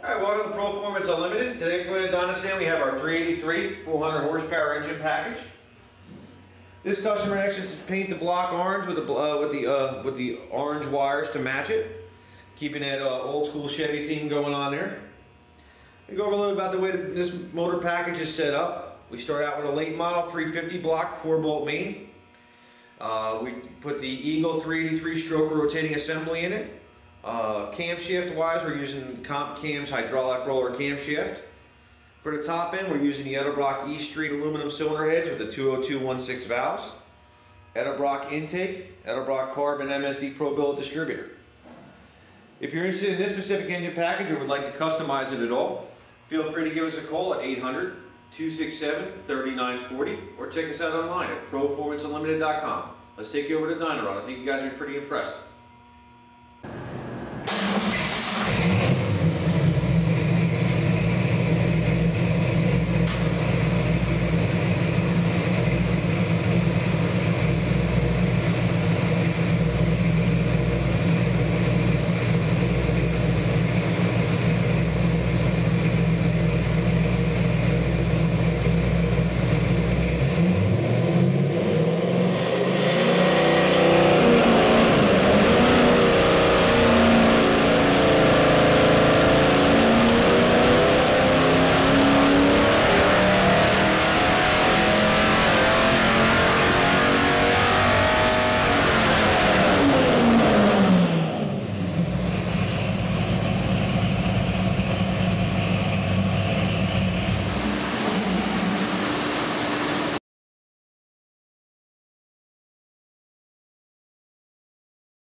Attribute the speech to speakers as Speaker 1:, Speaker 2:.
Speaker 1: Alright, welcome to Performance Unlimited. Today for Donistan we have our 383 400 horsepower engine package. This customer asked us to paint the block orange with the orange wires to match it, keeping that old school Chevy theme going on there. We go over a little about the way this motor package is set up. We start out with a late model 350 block 4-bolt main. We put the Eagle 383 stroke rotating assembly in it. Camshaft wise, we're using Comp Cam's hydraulic roller camshaft. For the top end, we're using the Edelbrock East Street aluminum cylinder heads with the 20216 valves. Edelbrock intake, Edelbrock carb and MSD Pro billet distributor. If you're interested in this specific engine package or would like to customize it at all, feel free to give us a call at 800-267-3940 or check us out online at performanceunlimited.com. Let's take you over to Dyno Run. I think you guys will be pretty impressed.